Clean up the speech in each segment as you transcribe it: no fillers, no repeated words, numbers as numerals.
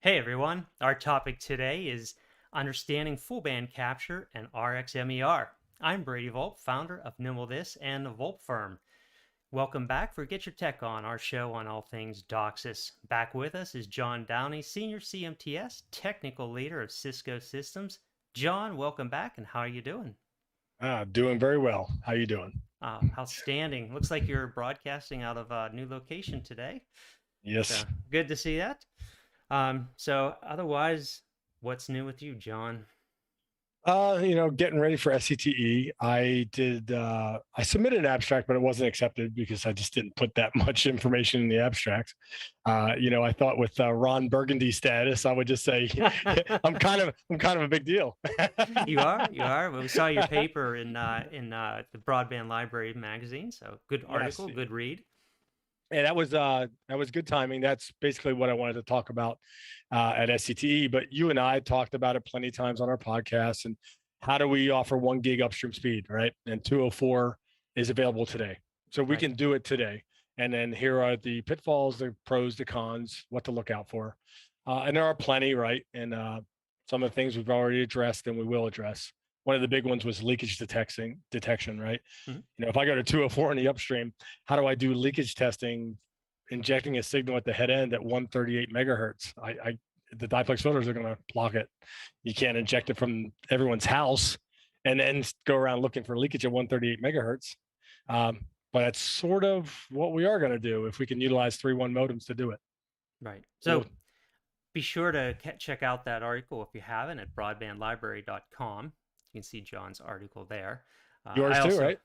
Hey everyone, our topic today is understanding full band capture and RxMER. I'm Brady Volpe, founder of Nimble This and the Volpe Firm. Welcome back for Get Your Tech On, our show on all things DOCSIS. Back with us is John Downey, Senior CMTS, Technical Leader of Cisco Systems. John, welcome back, and how are you doing? Doing very well. How you doing? Outstanding. Looks like you're broadcasting out of a new location today. So Yes. good to see that. So otherwise, what's new with you, John? Getting ready for SCTE. I submitted an abstract, but it wasn't accepted because I just didn't put that much information in the abstract. I thought with Ron Burgundy status, I would just say I'm kind of a big deal. You are, you are. Well, we saw your paper in the Broadband Library magazine. So good Yes. article, good read. And that was good timing. That's basically what I wanted to talk about at SCTE. But you and I talked about it plenty of times on our podcast. And how do we offer 1 gig upstream speed, right? And 204 is available today, so we Right. can do it today. And then here are the pitfalls, the pros, the cons, what to look out for, and there are plenty, right? And some of the things we've already addressed and we will address. One of the big ones was leakage detection, right? Mhm. If I go to 204 in the upstream, how do I do leakage testing, injecting a signal at the head end at 138 megahertz? The diplex filters are going to block it. You can't inject it from everyone's house and then go around looking for leakage at 138 megahertz. But that's sort of what we are going to do if we can utilize 3.1 modems to do it. Right. We'll, So be sure to check out that article if you haven't at broadbandlibrary.com. You can see John's article there. I yours too, also right?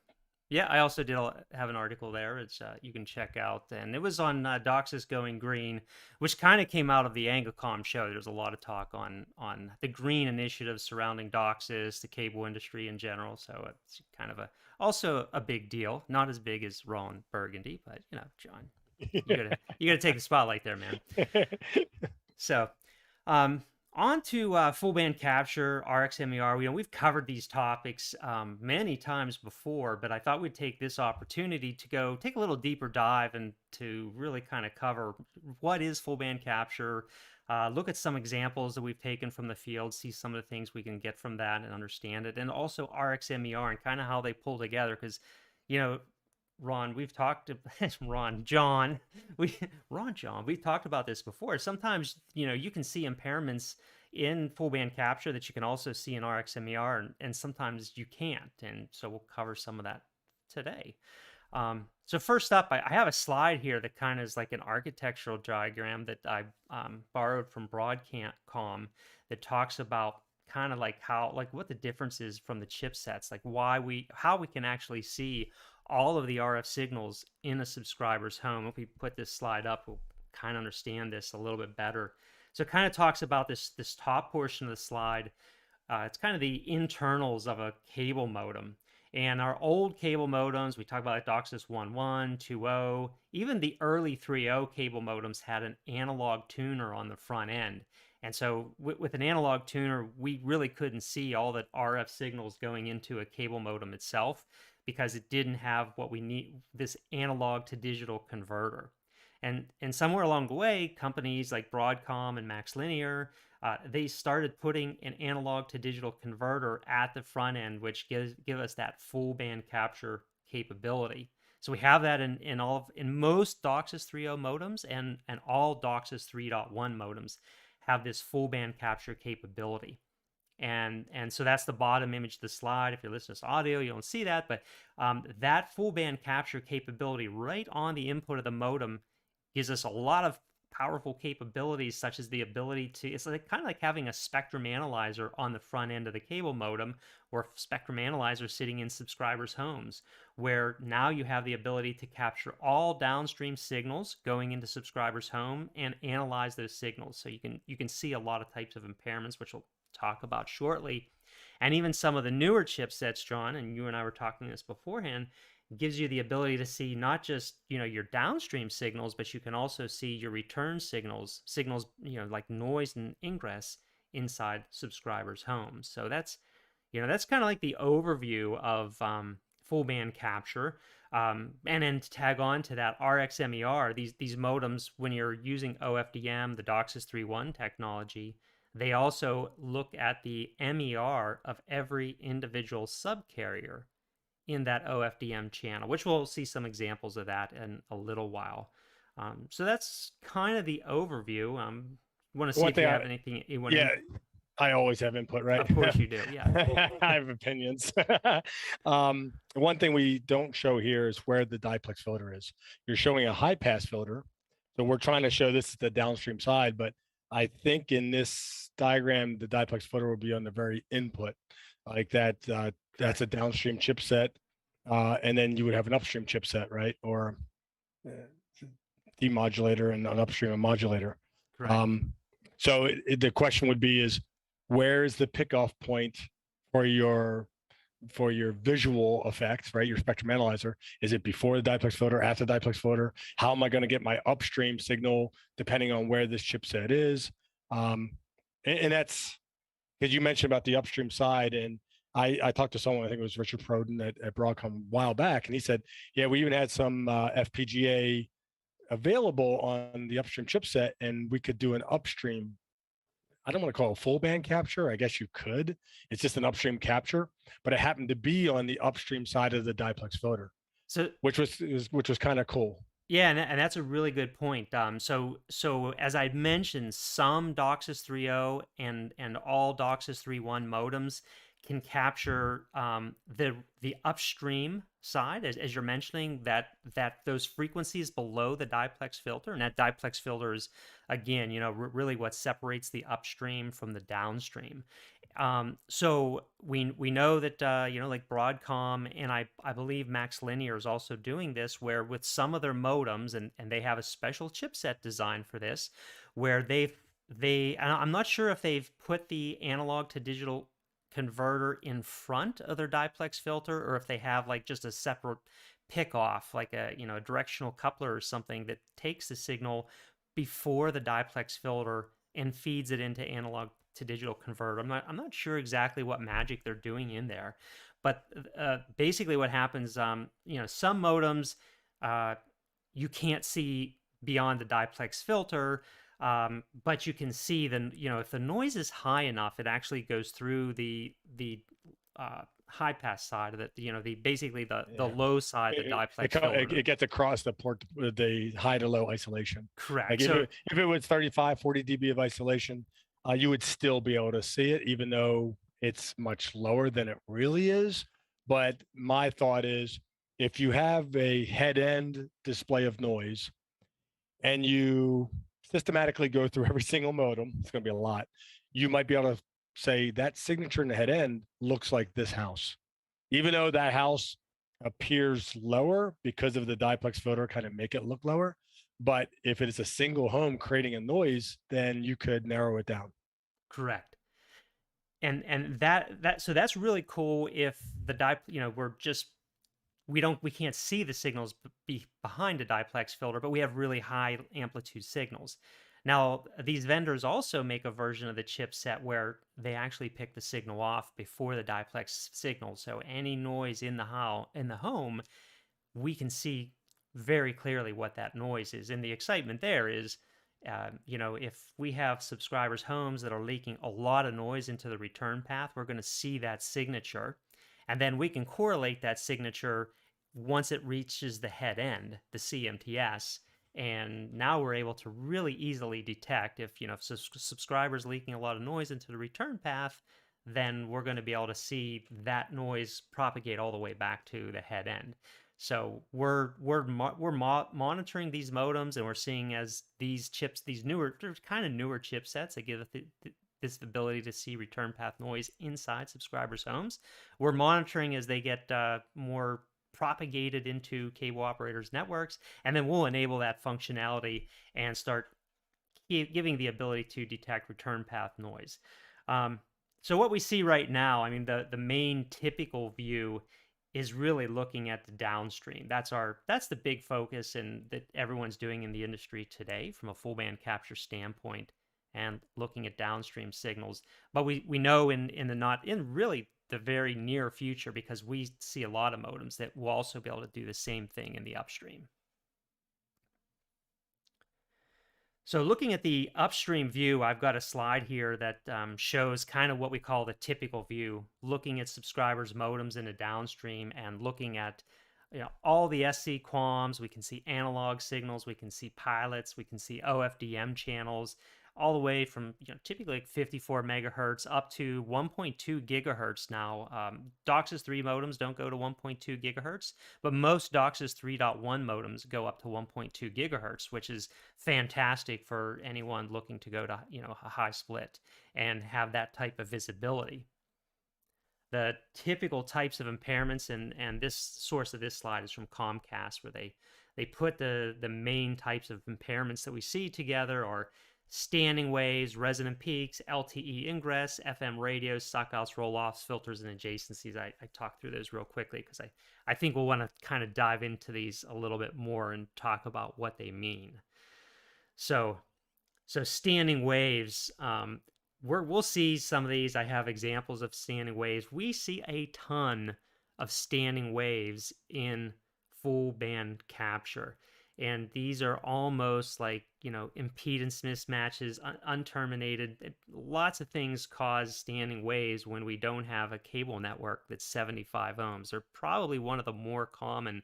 Yeah, I also did have an article there. It's you can check out, and it was on DOCSIS going green, which kind of came out of the Anglicom show. There's a lot of talk on the green initiatives surrounding DOCSIS, the cable industry in general. So it's kind of also a big deal. Not as big as Ron Burgundy, but John, you gotta take the spotlight there, man. So, um, on to full band capture, RxMER. We've covered these topics many times before, but I thought we'd take this opportunity to go take a little deeper dive and to really kind of cover what is full band capture, look at some examples that we've taken from the field, see some of the things we can get from that and understand it, and also RxMER and kind of how they pull together. Because, you know, Ron, we've talked to Ron, John, John, we've talked about this before. Sometimes, you can see impairments in full band capture that you can also see in RxMER, and sometimes you can't. And so we'll cover some of that today. So first up, I have a slide here that kind of is like an architectural diagram that I borrowed from Broadcom that talks about kind of like what the difference is from the chipsets, like how we can actually see all of the RF signals in a subscriber's home. If we put this slide up, we'll kind of understand this a little bit better. So it kind of talks about this top portion of the slide. It's kind of the internals of a cable modem. And our old cable modems, we talk about like DOCSIS 1.1, 2.0, even the early 3.0 cable modems had an analog tuner on the front end. And so with an analog tuner, we really couldn't see all the RF signals going into a cable modem itself because it didn't have what we need, this analog to digital converter. And somewhere along the way, companies like Broadcom and MaxLinear, they started putting an analog to digital converter at the front end, which give us that full band capture capability. So we have that in most DOCSIS 3.0 modems, and all DOCSIS 3.1 modems have this full band capture capability. And so that's the bottom image of the slide. If you're listening to audio, you don't see that, but that full band capture capability right on the input of the modem gives us a lot of powerful capabilities, such as the ability to, it's like kind of like having a spectrum analyzer on the front end of the cable modem, or spectrum analyzer sitting in subscribers' homes, where now you have the ability to capture all downstream signals going into subscribers' home and analyze those signals. So you can see a lot of types of impairments, which we'll talk about shortly. And even some of the newer chipsets, John, and you and I were talking this beforehand, gives you the ability to see not just your downstream signals, but you can also see your return signals like noise and ingress inside subscribers' homes. So that's kind of like the overview of full band capture. And then to tag on to that, RxMER, these modems, when you're using OFDM, the DOCSIS 3.1 technology, they also look at the MER of every individual subcarrier in that OFDM channel, which we'll see some examples of that in a little while. So that's kind of the overview. Want to see One if you thing have anything you want to. yeah, I always have input, right? Of course you do. Yeah. I have opinions. One thing we don't show here is where the diplex filter is. You're showing a high pass filter. So we're trying to show this is the downstream side, but I think in this diagram, the diplex filter will be on the very input, like that. That's a downstream chipset. And then you would have an upstream chipset, right? Or demodulator and an upstream a modulator. Correct. So the question would be is where is the pickoff point for your visual effects, right? Your spectrum analyzer. Is it before the diplex filter, after the diplex filter? How am I going to get my upstream signal depending on where this chipset is? And that's because you mentioned about the upstream side. And I talked to someone, I think it was Richard Proden at Broadcom a while back, and he said, yeah, we even had some FPGA available on the upstream chipset, and we could do an upstream. I don't want to call it full band capture. I guess you could. It's just an upstream capture, but it happened to be on the upstream side of the diplex filter, So which was kind of cool. yeah, and that's a really good point. So as I mentioned, some DOCSIS 3.0 and all DOCSIS 3.1 modems can capture the upstream side, as you're mentioning, that those frequencies below the diplex filter, and that diplex filter is, again, really what separates the upstream from the downstream. So we know that like Broadcom and I believe Max Linear is also doing this, where with some of their modems, and they have a special chipset designed for this, where I'm not sure if they've put the analog to digital converter in front of their diplex filter, or if they have like just a separate pickoff, like a directional coupler or something that takes the signal before the diplex filter and feeds it into analog to digital converter. I'm not sure exactly what magic they're doing in there, but basically what happens, some modems you can't see beyond the diplex filter. But you can see then, if the noise is high enough, it actually goes through the high pass side of it. Basically the low side, the diplex filter. It gets across the port, the high to low isolation. Correct. Like if it was 35, 40 dB of isolation, you would still be able to see it, even though it's much lower than it really is. But my thought is, if you have a head end display of noise and you systematically go through every single modem, it's going to be a lot. You might be able to say that signature in the head end looks like this house, even though that house appears lower because of the diplex filter kind of make it look lower. But if it is a single home creating a noise, then you could narrow it down. Correct. And so that's really cool if the we can't see the signals behind a diplex filter, but we have really high amplitude signals. Now, these vendors also make a version of the chipset where they actually pick the signal off before the diplex signal. So any noise in the home, we can see very clearly what that noise is. And the excitement there is, if we have subscribers' homes that are leaking a lot of noise into the return path, we're going to see that signature. And then we can correlate that signature once it reaches the head end, the CMTS. And now we're able to really easily detect if subscribers leaking a lot of noise into the return path, then we're going to be able to see that noise propagate all the way back to the head end. So we're monitoring these modems, and we're seeing as these newer chipsets that give this ability to see return path noise inside subscribers' homes. We're monitoring as they get more propagated into cable operators' networks, and then we'll enable that functionality and start giving the ability to detect return path noise. So what we see right now, I mean, the main typical view is really looking at the downstream. That's the big focus and that everyone's doing in the industry today from a full band capture standpoint, and looking at downstream signals. But we know in really the very near future, because we see a lot of modems that will also be able to do the same thing in the upstream. So looking at the upstream view, I've got a slide here that shows kind of what we call the typical view, looking at subscribers' modems in a downstream and looking at all the SC QAMs. We can see analog signals, we can see pilots, we can see OFDM channels, all the way from typically like 54 megahertz up to 1.2 gigahertz now. DOCSIS 3 modems don't go to 1.2 gigahertz, but most DOCSIS 3.1 modems go up to 1.2 gigahertz, which is fantastic for anyone looking to go to a high split and have that type of visibility. The typical types of impairments, and this source of this slide is from Comcast, where they put the main types of impairments that we see together are standing waves, resonant peaks, LTE ingress, FM radios, suckouts, roll-offs, filters, and adjacencies. I talked through those real quickly because I think we'll want to kind of dive into these a little bit more and talk about what they mean. So standing waves, we'll see some of these. I have examples of standing waves. We see a ton of standing waves in full band capture. And these are almost like, impedance mismatches, unterminated. Lots of things cause standing waves when we don't have a cable network that's 75 ohms. They're probably one of the more common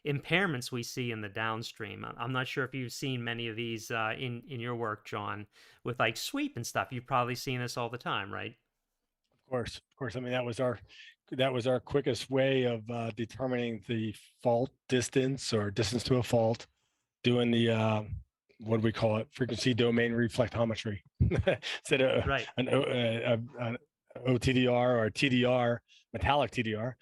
impairments we see in the downstream. I'm not sure if you've seen many of these in your work, John, with like sweep and stuff. You've probably seen this all the time, right? Of course. I mean, that was our quickest way of determining the fault distance or distance to a fault, doing the what do we call it? Frequency domain reflectometry. Instead of Right. an OTDR or TDR, metallic TDR,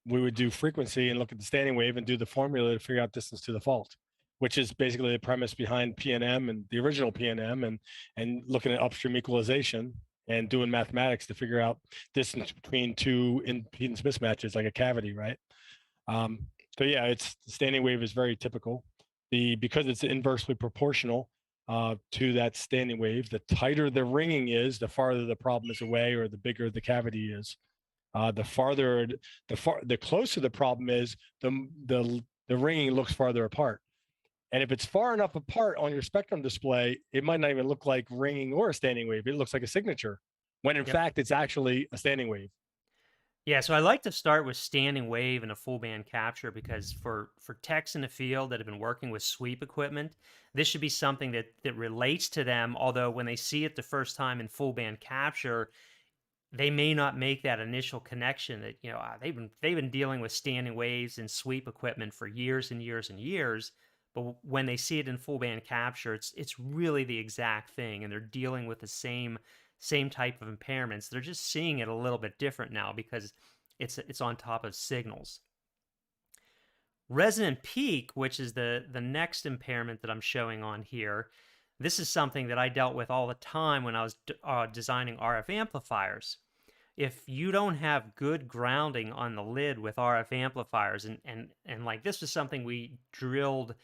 we would do frequency and look at the standing wave and do the formula to figure out distance to the fault, which is basically the premise behind PNM and the original PNM, and looking at upstream equalization and doing mathematics to figure out distance between two impedance mismatches, like a cavity, right? So yeah, the standing wave is very typical. Because it's inversely proportional to that standing wave, the tighter the ringing is, the farther the problem is away, or the bigger the cavity is. The closer the problem is, the ringing looks farther apart. And if it's far enough apart on your spectrum display, it might not even look like ringing or a standing wave. It looks like a signature, when in fact it's actually a standing wave. Yeah, so I like to start with standing wave and a full band capture, because for techs in the field that have been working with sweep equipment, this should be something that relates to them. Although when they see it the first time in full band capture, they may not make that initial connection that they've been dealing with standing waves and sweep equipment for years and years and years. But when they see it in full band capture, it's really the exact thing, and they're dealing with the same type of impairments. They're just seeing it a little bit different now because it's on top of signals. Resonant peak, which is the next impairment that I'm showing on here, this is something that I dealt with all the time when I was designing RF amplifiers. If you don't have good grounding on the lid with RF amplifiers, and like this was something we drilled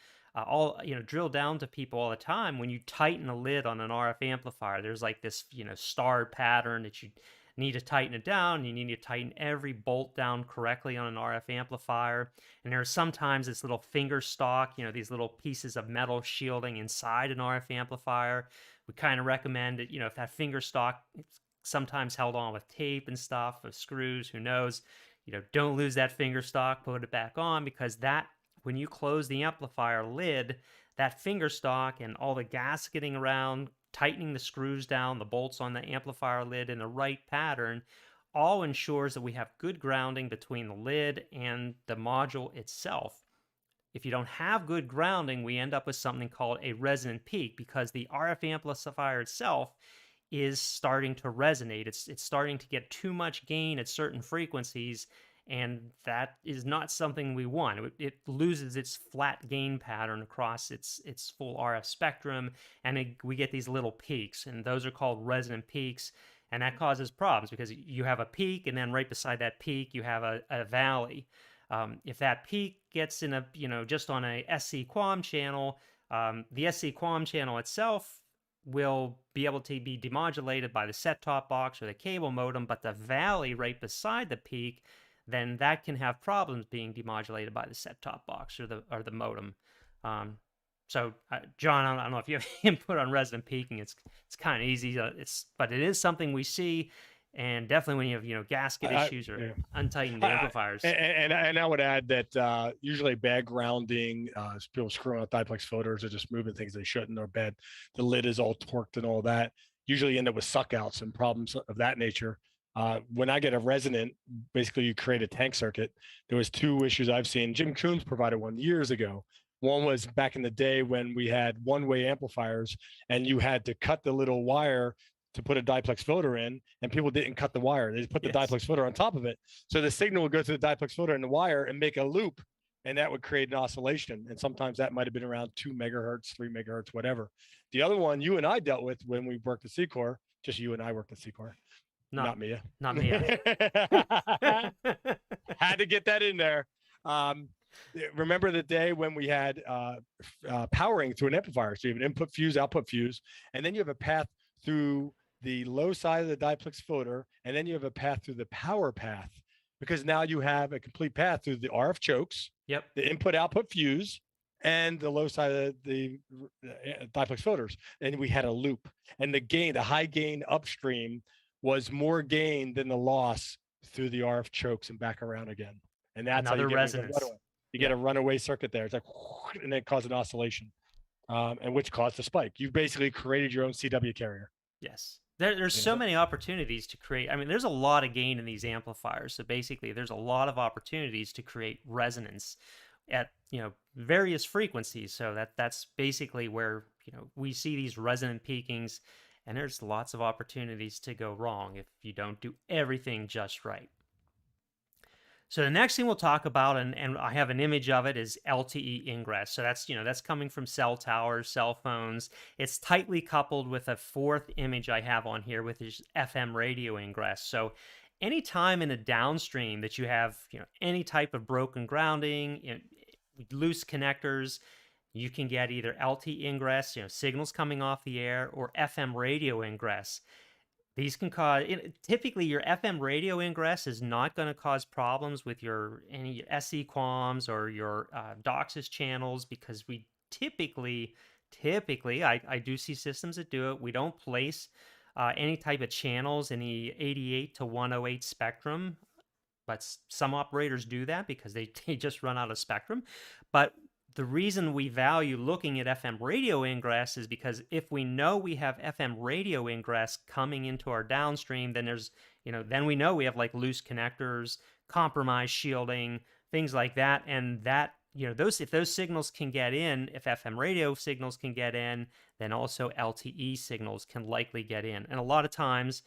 drill down to people all the time. When you tighten the lid on an RF amplifier, there's like this star pattern that you need to tighten it down. You need to tighten every bolt down correctly on an RF amplifier. And there's sometimes this little finger stock, these little pieces of metal shielding inside an RF amplifier. We kind of recommend that, if that finger stock, it's sometimes held on with tape and stuff, with screws, who knows, don't lose that finger stock, put it back on, because when you close the amplifier lid, that finger stock and all the gasketing around, tightening the screws down, the bolts on the amplifier lid in the right pattern, all ensures that we have good grounding between the lid and the module itself. If you don't have good grounding, we end up with something called a resonant peak, because the RF amplifier itself is starting to resonate. It's starting to get too much gain at certain frequencies, and that is not something we want. It loses its flat gain pattern across its full RF spectrum, and we get these little peaks, and those are called resonant peaks, and that causes problems because you have a peak, and then right beside that peak you have a valley. If that peak gets in just on a SC QAM channel, the SC QAM channel itself will be able to be demodulated by the set-top box or the cable modem, but the valley right beside the peak, then that can have problems being demodulated by the set-top box or the modem. Um, so, John, I don't know if you have input on resident peaking. It's kind of easy. But it is something we see, and definitely when you have gasket issues or Yeah. untightened I- amplifiers. and I would add that usually bad grounding, people screwing with diplex floaters or just moving things they shouldn't, or bad, the lid is all torqued and all that. Usually end up with suckouts and problems of that nature. When I get a resonant, basically you create a tank circuit. There was two issues I've seen. Jim Coons provided one years ago. One was back in the day when we had one-way amplifiers and you had to cut the little wire to put a diplex filter in, and people didn't cut the wire. They just put the Yes. diplex filter on top of it. So the signal would go through the diplex filter and the wire and make a loop, and that would create an oscillation. And sometimes that might have been around 2 megahertz, 3 megahertz, whatever. The other one you and I dealt with when we worked at Secor, just you and I worked at Secor, not Mia. Not Mia. Had to get that in there. Remember the day when we had powering through an amplifier? So you have an input fuse, output fuse, and then you have a path through the low side of the diplex filter, and then you have a path through the power path, because now you have a complete path through the RF chokes, Yep. the input output fuse, and the low side of the diplex filters. And we had a loop, and the high gain upstream was more gain than the loss through the RF chokes and back around again. And that's Another how you get resonance. You get a runaway circuit there. It's like, and it caused an oscillation, and which caused a spike. You basically created your own CW carrier. Yes. There's so many opportunities to create. I mean, there's a lot of gain in these amplifiers. So basically, there's a lot of opportunities to create resonance at various frequencies. So that's basically where we see these resonant peakings, and there's lots of opportunities to go wrong if you don't do everything just right. So the next thing we'll talk about, and I have an image of it, is LTE Ingress. So that's coming from cell towers, cell phones. It's tightly coupled with a fourth image I have on here, which is FM radio ingress. So anytime in a downstream that you have any type of broken grounding, loose connectors, you can get either LTE ingress, signals coming off the air, or FM radio ingress. These can cause, typically your FM radio ingress is not going to cause problems with any SE QAMs or your DOCSIS channels, because we typically, I do see systems that do it. We don't place any type of channels in the 88 to 108 spectrum, but some operators do that because they just run out of spectrum. But the reason we value looking at FM radio ingress is because if we know we have FM radio ingress coming into our downstream, then then we know we have like loose connectors, compromised shielding, things like that. And that, if those signals can get in, if FM radio signals can get in, then also LTE signals can likely get in. And a lot of times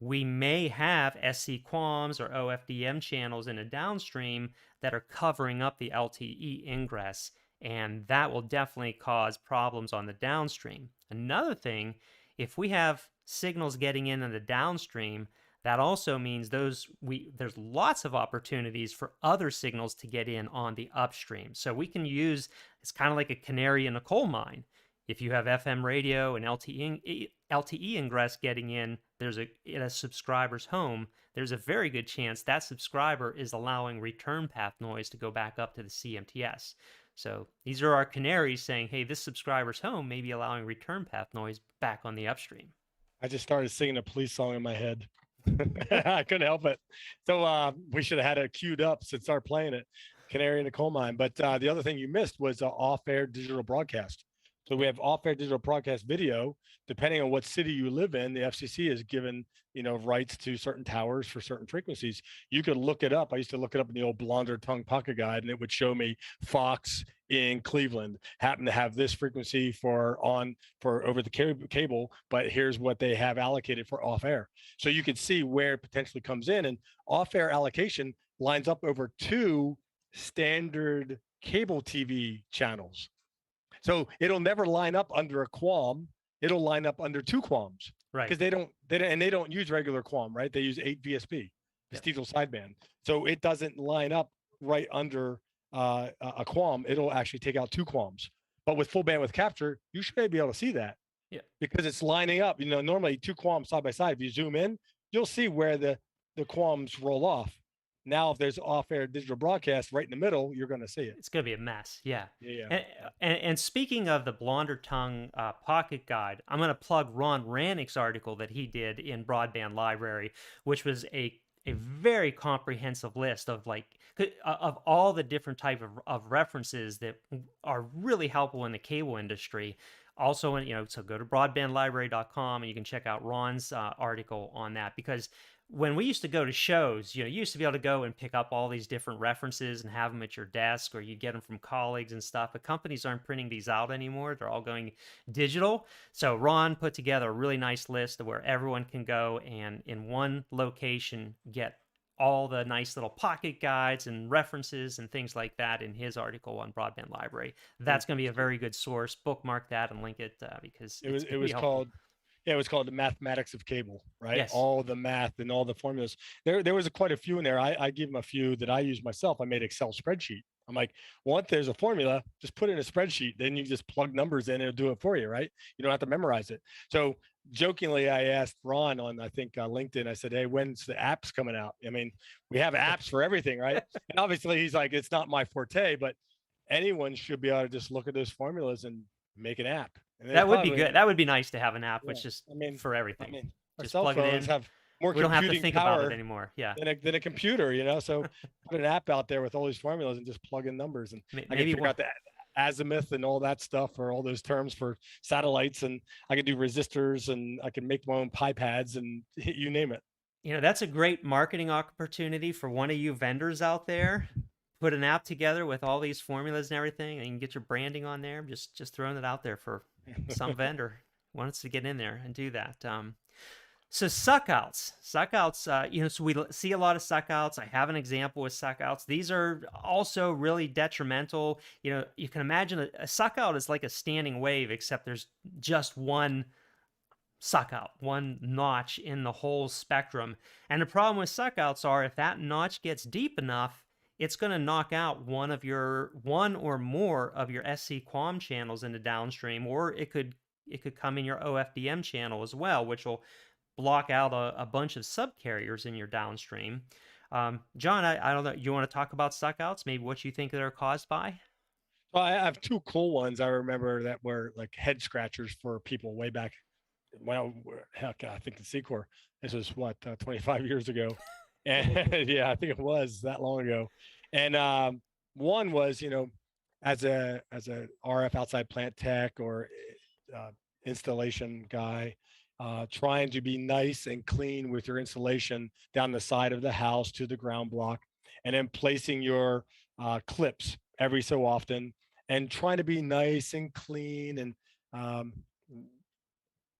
we may have SC QAMs or OFDM channels in a downstream that are covering up the LTE ingress, and that will definitely cause problems on the downstream. Another thing, if we have signals getting in the downstream, that also means there's lots of opportunities for other signals to get in on the upstream. So we can use, it's kind of like a canary in a coal mine. If you have FM radio and LTE ingress getting in, in a subscriber's home, there's a very good chance that subscriber is allowing return path noise to go back up to the CMTS. So these are our canaries saying, hey, this subscriber's home may be allowing return path noise back on the upstream. I just started singing a police song in my head. I couldn't help it. So we should have had it queued up since start playing it. Canary in the coal mine. But the other thing you missed was off-air digital broadcast. So we have off-air digital broadcast video. Depending on what city you live in, the FCC has given rights to certain towers for certain frequencies. You could look it up. I used to look it up in the old blonder tongue pocket guide, and it would show me Fox in Cleveland happen to have this frequency for over the cable, but here's what they have allocated for off-air. So you can see where it potentially comes in, and off-air allocation lines up over 2 standard cable TV channels. So it'll never line up under a QAM. It'll line up under 2 QAMs, right? Because they don't use regular QAM, right? They use 8 VSP, vestigial sideband. So it doesn't line up right under a QAM. It'll actually take out 2 QAMs. But with full bandwidth capture, you should be able to see that. Yeah. because it's lining up. Normally 2 QAMs side by side. If you zoom in, you'll see where the QAMs roll off. Now, if there's off-air digital broadcast right in the middle, you're going to see it. It's going to be a mess. Yeah. Yeah. And speaking of the Blonder Tongue Pocket Guide, I'm going to plug Ron Rannick's article that he did in Broadband Library, which was a very comprehensive list of of all the different type of references that are really helpful in the cable industry. Also, so go to broadbandlibrary.com and you can check out Ron's article on that, because when we used to go to shows, you used to be able to go and pick up all these different references and have them at your desk, or you'd get them from colleagues and stuff. But companies aren't printing these out anymore. They're all going digital. So Ron put together a really nice list of where everyone can go and in one location get all the nice little pocket guides and references and things like that in his article on Broadband Library. That's going to be a very good source. Bookmark that and link it because it was called. Yeah, it was called The Mathematics of Cable, right? Yes. All the math and all the formulas. There was quite a few in there. I give them a few that I use myself. I made Excel spreadsheet. I'm like, once there's a formula, just put it in a spreadsheet. Then you just plug numbers in and it'll do it for you, right? You don't have to memorize it. So jokingly, I asked Ron on, I think, LinkedIn, I said, hey, when's the apps coming out? I mean, we have apps for everything, right? And obviously he's like, it's not my forte, but anyone should be able to just look at those formulas and make an app. That would be good. That would be nice to have an app, which is for everything. I mean, just cell plug it in. Have more we don't have to computing think power about it anymore. Yeah. Than a computer, So put an app out there with all these formulas and just plug in numbers, and I can figure out the azimuth and all that stuff, or all those terms for satellites, and I can do resistors, and I can make my own pie pads, and you name it. That's a great marketing opportunity for one of you vendors out there. Put an app together with all these formulas and everything, and you can get your branding on there. Just throwing it out there for some vendor wants to get in there and do that. So suckouts, so we see a lot of suckouts. I have an example with suckouts. These are also really detrimental. You can imagine a suckout is like a standing wave, except there's just one suckout, one notch in the whole spectrum. And the problem with suckouts are if that notch gets deep enough, it's going to knock out one or more of your SC QAM channels in the downstream, or it could come in your OFDM channel as well, which will block out a bunch of subcarriers in your downstream. John, I don't know, you want to talk about suckouts, maybe what you think they're caused by? Well, I have 2 cool ones I remember that were like head scratchers for people way back. Well, heck, I think the C-Corps, this was 25 years ago. And yeah, I think it was that long ago. And one was, as a RF outside plant tech or installation guy, trying to be nice and clean with your installation down the side of the house to the ground block, and then placing your clips every so often, and trying to be nice and clean, and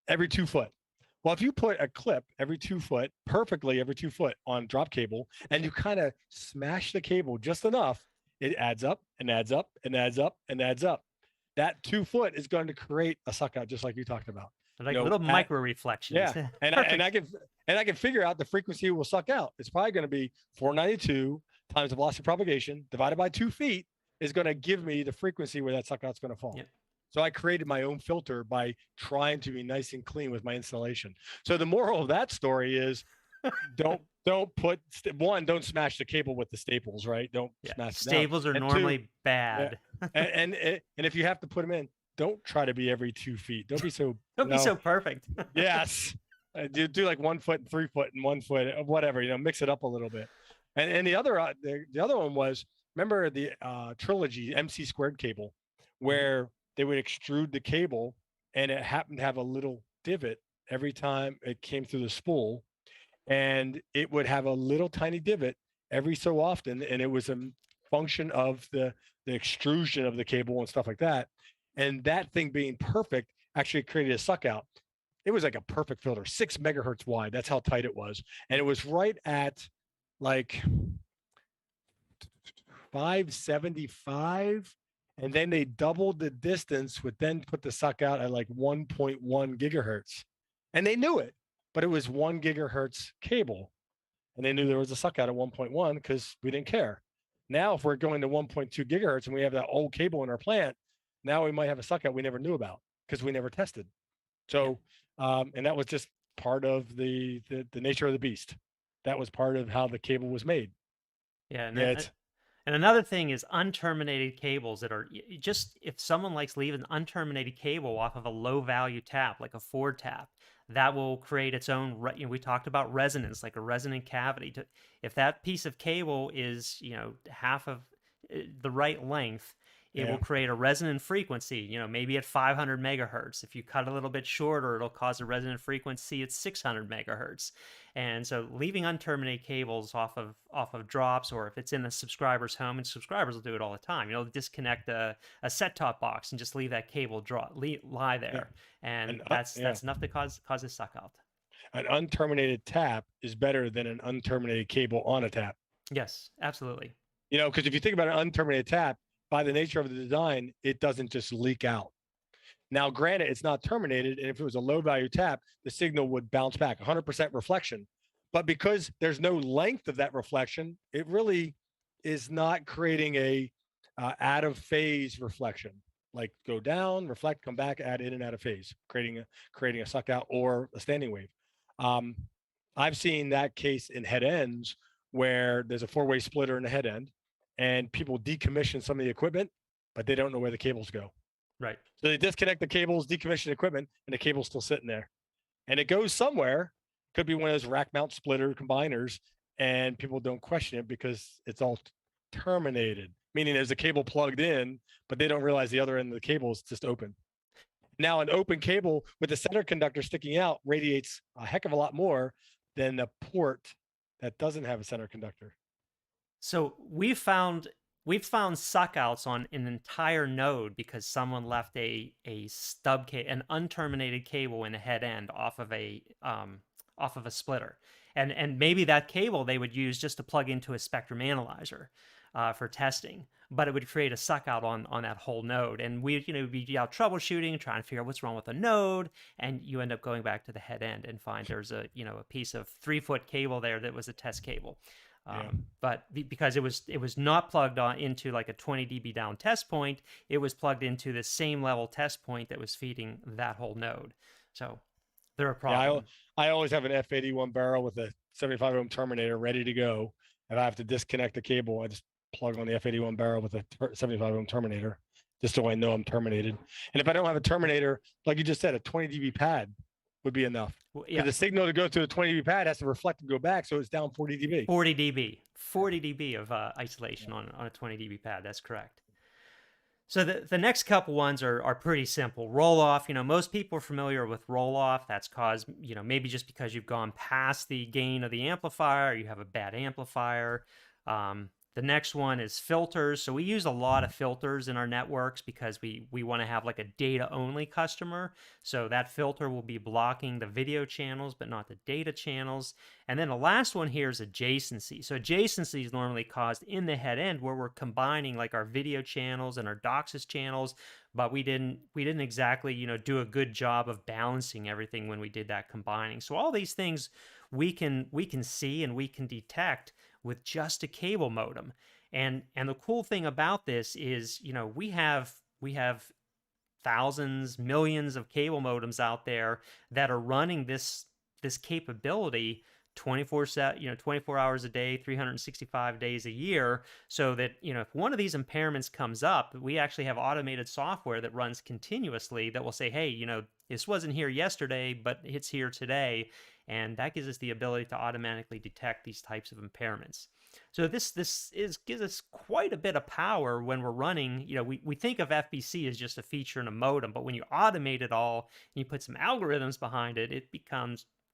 every 2 foot. Well, if you put a clip every 2 foot, perfectly every 2 foot on drop cable, and you kind of smash the cable just enough, it adds up and adds up and adds up and adds up. That 2 foot is going to create a suckout, just like you talked about. Like little micro reflections. Yeah, and I can figure out the frequency it will suck out. It's probably going to be 492 times the velocity propagation divided by 2 feet is going to give me the frequency where that suckout's going to fall. Yep. So I created my own filter by trying to be nice and clean with my installation. So the moral of that story is don't smash the cable with the staples, right? Don't smash staples are normally bad. Yeah. and if you have to put them in, don't try to be every 2 feet. Don't be so be so perfect. Yes. Do like 1 foot and 3 foot and 1 foot, whatever, mix it up a little bit. And the other one was, remember the trilogy MC squared cable, where they would extrude the cable and it happened to have a little divot every time it came through the spool, and it would have a little tiny divot every so often, and it was a function of the extrusion of the cable and stuff like that. And that thing being perfect actually created a suck out. It was like a perfect filter, 6 megahertz wide. That's how tight it was. And it was right at like 575. And then they doubled the distance, would then put the suck out at like 1.1 gigahertz. And they knew it, but it was 1 gigahertz cable. And they knew there was a suck out at 1.1 because we didn't care. Now, if we're going to 1.2 gigahertz and we have that old cable in our plant, now we might have a suck out we never knew about because we never tested. So, and that was just part of the nature of the beast. That was part of how the cable was made. Yeah, Yeah, it's and another thing is unterminated cables that are just if someone likes leaving an unterminated cable off of a low value tap, like a Ford tap, that will create its own. We talked about resonance, like a resonant cavity. If that piece of cable is half of the right length, it will yeah. create a resonant frequency. Maybe at 500 megahertz. If you cut a little bit shorter, it'll cause a resonant frequency at 600 megahertz. And so leaving unterminated cables off of drops, or if it's in a subscriber's home, and subscribers will do it all the time, disconnect a set-top box and just leave that cable lie Yeah. there, and Yeah. that's enough to cause a suck out. An unterminated tap is better than an unterminated cable on a tap. Yes, absolutely. Because if you think about an unterminated tap, by the nature of the design, it doesn't just leak out. Now, granted, it's not terminated, and if it was a low value tap, the signal would bounce back 100% reflection. But because there's no length of that reflection, it really is not creating a out of phase reflection. Like go down, reflect, come back, add in and out of phase, creating a suck out or a standing wave. I've seen that case in head ends where there's a four-way splitter in the head end, and people decommission some of the equipment, but they don't know where the cables go. Right. So they disconnect the cables, decommission equipment, and the cable's still sitting there. And it goes somewhere. Could be one of those rack mount splitter combiners, and people don't question it because it's all terminated, meaning there's a cable plugged in, but they don't realize the other end of the cable is just open. Now, an open cable with the center conductor sticking out radiates a heck of a lot more than a port that doesn't have a center conductor. So we've found suckouts on an entire node because someone left a an unterminated cable in a head end off of a splitter, and maybe that cable they would use just to plug into a spectrum analyzer for testing, but it would create a suckout on that whole node, and we'd be out troubleshooting, trying to figure out what's wrong with the node, and you end up going back to the head end and find there's a piece of 3-foot cable there that was a test cable. But because it was not plugged into like a 20 dB down test point, it was plugged into the same level test point that was feeding that whole node. So they're a problem. Yeah, I always have an F81 barrel with a 75 ohm terminator ready to go. If I have to disconnect the cable, I just plug on the F81 barrel with a 75 ohm terminator, just so I know I'm terminated. And if I don't have a terminator, like you just said, a 20 dB pad would be enough. Well, yeah. The signal to go to the 20 dB pad has to reflect and go back, so it's down 40 dB. 40 dB of isolation on a 20 dB pad. That's correct. So the next couple ones are pretty simple. Roll off. Most people are familiar with roll off. That's caused maybe just because you've gone past the gain of the amplifier, or you have a bad amplifier. The next one is filters. So we use a lot of filters in our networks because we want to have like a data-only customer. So that filter will be blocking the video channels, but not the data channels. And then the last one here is adjacency. So adjacency is normally caused in the head end where we're combining like our video channels and our DOCSIS channels, but we didn't exactly do a good job of balancing everything when we did that combining. So all these things we can see and we can detect with just a cable modem. And the cool thing about this is, we have thousands, millions of cable modems out there that are running this capability 24 hours a day, 365 days a year, so that if one of these impairments comes up, we actually have automated software that runs continuously that will say, hey, this wasn't here yesterday, but it's here today. And that gives us the ability to automatically detect these types of impairments. So this gives us quite a bit of power when we're running. We think of FBC as just a feature in a modem, but when you automate it all and you put some algorithms behind it,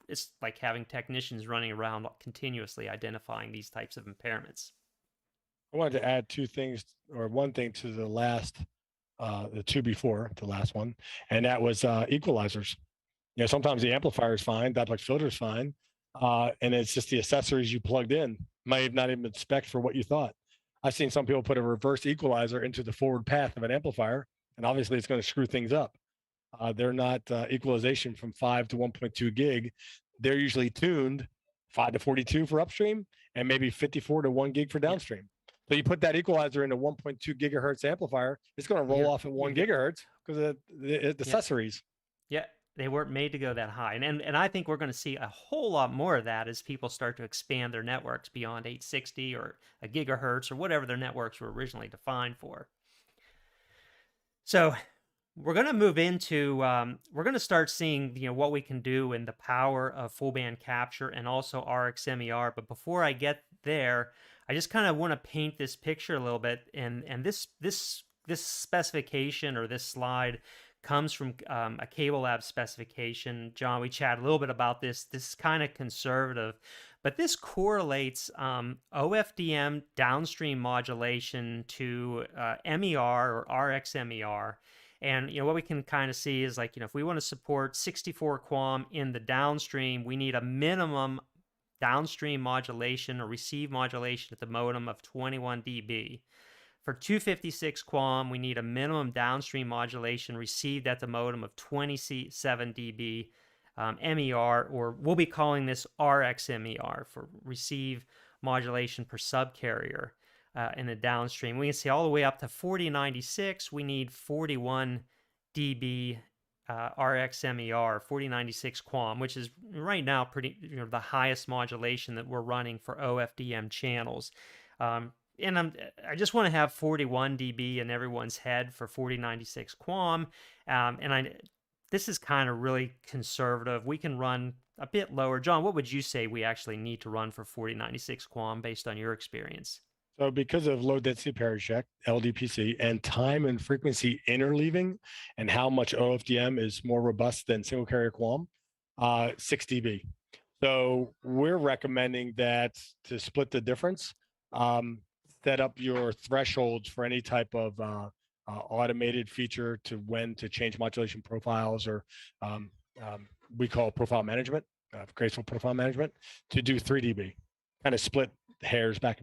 it's like having technicians running around continuously identifying these types of impairments. I wanted to add one thing to the last, the two before the last one, and that was equalizers. Sometimes the amplifier is fine, diplex filter is fine, and it's just the accessories you plugged in might have not even been spec'd for what you thought. I've seen some people put a reverse equalizer into the forward path of an amplifier, and obviously it's going to screw things up. They're not equalization from 5 to 1.2 gig. They're usually tuned 5 to 42 for upstream and maybe 54 to 1 gig for downstream. So you put that equalizer in a 1.2 gigahertz amplifier, it's going to roll off at 1 gigahertz because of the accessories. Yeah. They weren't made to go that high. And I think we're going to see a whole lot more of that as people start to expand their networks beyond 860 or a gigahertz or whatever their networks were originally defined for. So we're going to move into, we're going to start seeing, what we can do in the power of full band capture and also RxMER. But before I get there, I just kind of want to paint this picture a little bit. And this specification or this slide comes from a Cable Lab specification. John, we chatted a little bit about this. This is kind of conservative, but this correlates OFDM downstream modulation to MER or RxMER. And what we can kind of see is like, if we want to support 64 QAM in the downstream, we need a minimum downstream modulation or receive modulation at the modem of 21 dB. For 256 QAM, we need a minimum downstream modulation received at the modem of 27 dB MER, or we'll be calling this RxMER for receive modulation per subcarrier in the downstream. We can see all the way up to 4096, we need 41 dB RxMER, 4096 QAM, which is right now pretty the highest modulation that we're running for OFDM channels. And I just want to have 41 dB in everyone's head for 4096 QAM. This is kind of really conservative. We can run a bit lower. John, what would you say we actually need to run for 4096 QAM based on your experience? So because of low density parity check, LDPC, and time and frequency interleaving, and how much OFDM is more robust than single carrier QAM, 6 dB. So we're recommending that to split the difference, set up your thresholds for any type of automated feature to when to change modulation profiles, or we call profile management, graceful profile management, to do 3 dB, kind of split hairs back,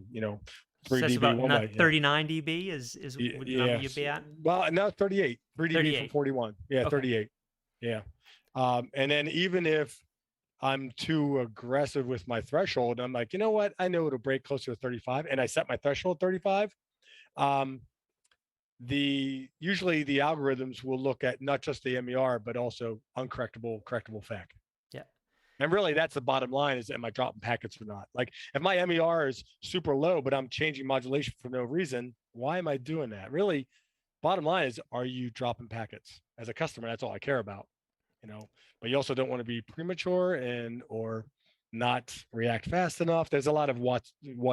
3 so dB about one way. 39 dB is what number you'd be at? Well, no, 38, 3 dB 38. for 41. Yeah, okay. 38. Yeah. And then even if I'm too aggressive with my threshold, I'm like, you know what? I know it'll break closer to 35, and I set my threshold 35. Usually the algorithms will look at not just the MER, but also correctable FEC. Yeah. And really, that's the bottom line: is am I dropping packets or not? Like, if my MER is super low, but I'm changing modulation for no reason, why am I doing that? Really, bottom line is, are you dropping packets? As a customer, that's all I care about. But you also don't want to be premature or not react fast enough. There's a lot of what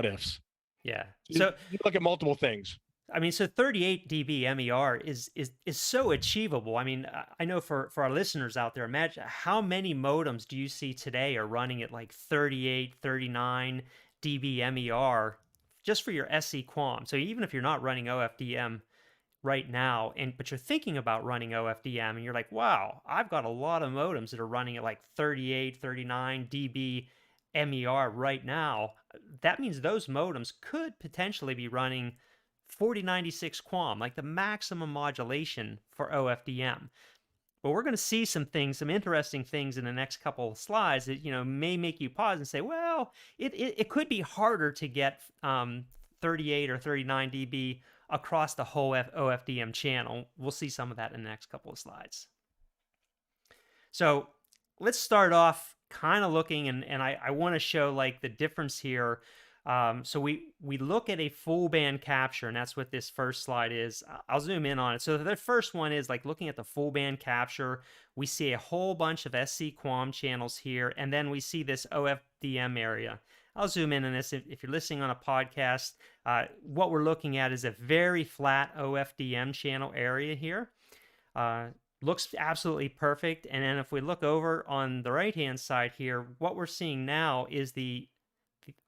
ifs. Yeah. So you look at multiple things. I mean, so 38 dB MER is so achievable. I mean, I know for our listeners out there, imagine how many modems do you see today are running at like 38, 39 dB MER just for your SC QAM. So even if you're not running OFDM right now, but you're thinking about running OFDM and you're like, wow, I've got a lot of modems that are running at like 38, 39 dB MER right now. That means those modems could potentially be running 4096 QAM, like the maximum modulation for OFDM. But we're going to see some interesting things in the next couple of slides that, may make you pause and say, well, it could be harder to get 38 or 39 dB across the whole OFDM channel. We'll see some of that in the next couple of slides. So let's start off kind of looking, and I want to show like the difference here. So we look at a full band capture, and that's what this first slide is. I'll zoom in on it. So the first one is like looking at the full band capture. We see a whole bunch of SC QAM channels here, and then we see this OFDM area. I'll zoom in on this. If you're listening on a podcast, what we're looking at is a very flat OFDM channel area here. Looks absolutely perfect. And then if we look over on the right-hand side here, what we're seeing now is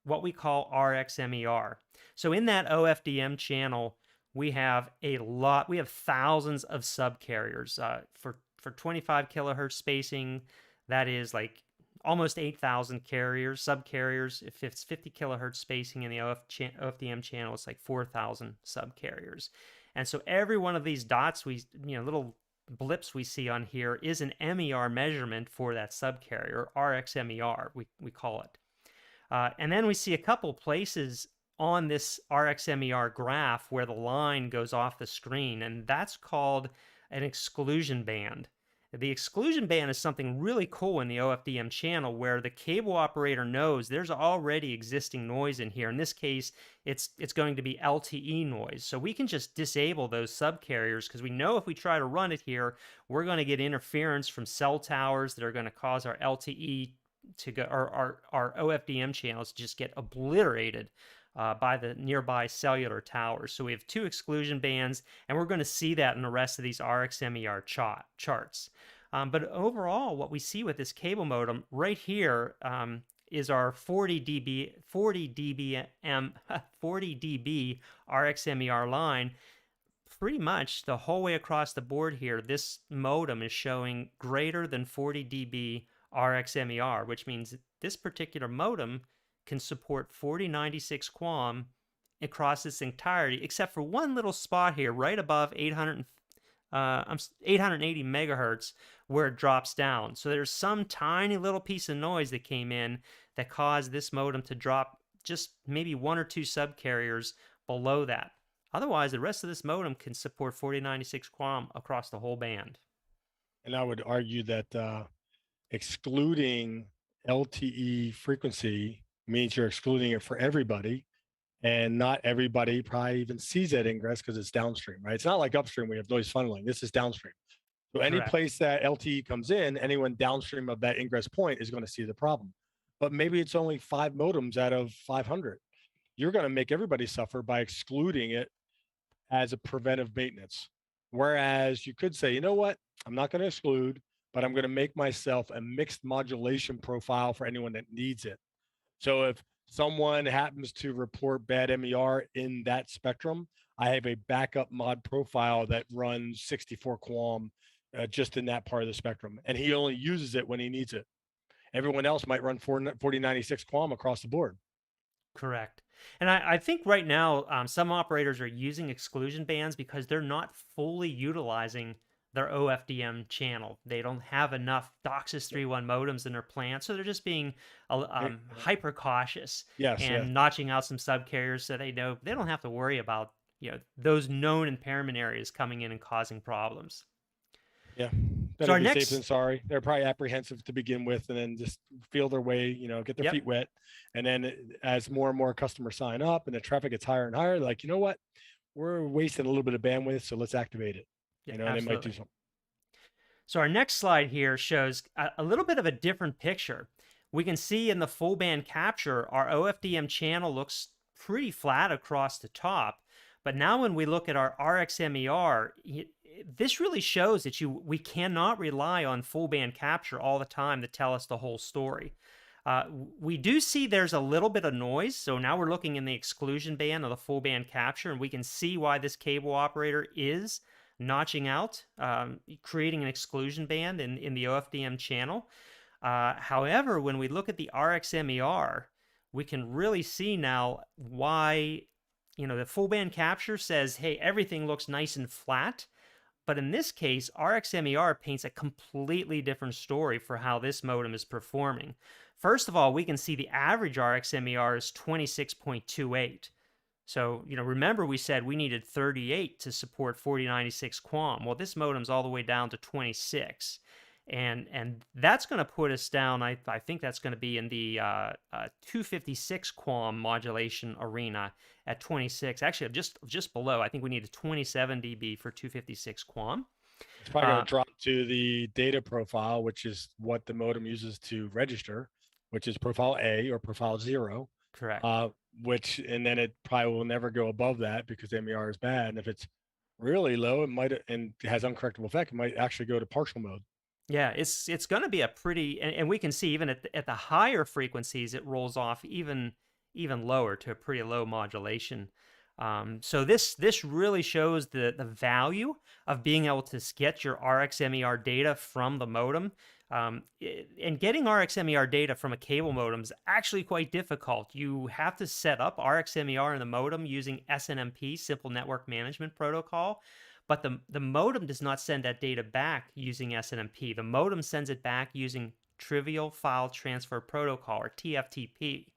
what we call RxMER. So in that OFDM channel, we have thousands of subcarriers. For 25 kilohertz spacing, that is like almost 8,000 subcarriers. If it's 50 kilohertz spacing in the OFDM channel, it's like 4,000 subcarriers. And so every one of these dots, little blips we see on here is an MER measurement for that subcarrier, RxMER, we call it. And then we see a couple places on this RxMER graph where the line goes off the screen, and that's called an exclusion band. The exclusion band is something really cool in the OFDM channel where the cable operator knows there's already existing noise in here. In this case, it's going to be LTE noise. So we can just disable those subcarriers because we know if we try to run it here, we're going to get interference from cell towers that are going to cause our LTE to go, or our OFDM channels to just get obliterated by the nearby cellular towers. So we have two exclusion bands, and we're going to see that in the rest of these RxMER charts. But overall, what we see with this cable modem right here is our 40 dB RxMER line. Pretty much the whole way across the board here, this modem is showing greater than 40 dB RxMER, which means this particular modem can support 4096 QAM across its entirety, except for one little spot here right above 880 megahertz where it drops down. So there's some tiny little piece of noise that came in that caused this modem to drop just maybe one or two subcarriers below that. Otherwise, the rest of this modem can support 4096 QAM across the whole band. And I would argue that excluding LTE frequency means you're excluding it for everybody, and not everybody probably even sees that ingress because it's downstream, right? It's not like upstream we have noise funneling. This is downstream. So any Correct. place that LTE comes in, anyone downstream of that ingress point is going to see the problem. But maybe it's only 5 modems out of 500. You're going to make everybody suffer by excluding it as a preventive maintenance. Whereas you could say, you know what, I'm not going to exclude, but I'm going to make myself a mixed modulation profile for anyone that needs it. So if someone happens to report bad MER in that spectrum, I have a backup mod profile that runs 64 QAM just in that part of the spectrum. And he only uses it when he needs it. Everyone else might run 4096 QAM across the board. Correct. And I think right now, some operators are using exclusion bands because they're not fully utilizing their OFDM channel. They don't have enough DOCSIS 3.1 modems in their plant, so they're just being hyper cautious and notching out some subcarriers so they know they don't have to worry about those known impairment areas coming in and causing problems. Yeah. Better be safe than sorry. They're probably apprehensive to begin with, and then just feel their way, get their feet wet. And then as more and more customers sign up and the traffic gets higher and higher, like, you know what? We're wasting a little bit of bandwidth, so let's activate it. Yeah, and they might do something. So our next slide here shows a little bit of a different picture. We can see in the full band capture, our OFDM channel looks pretty flat across the top. But now when we look at our RxMER, this really shows that we cannot rely on full band capture all the time to tell us the whole story. We do see there's a little bit of noise. So now we're looking in the exclusion band of the full band capture, and we can see why this cable operator is notching out, creating an exclusion band in the OFDM channel. However, when we look at the RxMER, we can really see now why, the full band capture says, hey, everything looks nice and flat. But in this case, RxMER paints a completely different story for how this modem is performing. First of all, we can see the average RxMER is 26.28. So, remember we said we needed 38 to support 4096 QAM. Well, this modem's all the way down to 26. And that's going to put us down, I think that's going to be in the 256 QAM modulation arena at 26. Actually, just below. I think we need a 27 dB for 256 QAM. It's probably going to drop to the data profile, which is what the modem uses to register, which is profile A or profile 0. Correct. And then it probably will never go above that because MER is bad. And if it's really low, it might, and it has uncorrectable effect, it might actually go to partial mode. Yeah, it's going to be a pretty, and we can see even at the higher frequencies, it rolls off even lower to a pretty low modulation. So this really shows the value of being able to get your RxMER data from the modem. And getting RxMER data from a cable modem is actually quite difficult. You have to set up RxMER in the modem using SNMP, Simple Network Management Protocol. But the modem does not send that data back using SNMP. The modem sends it back using Trivial File Transfer Protocol, or TFTP.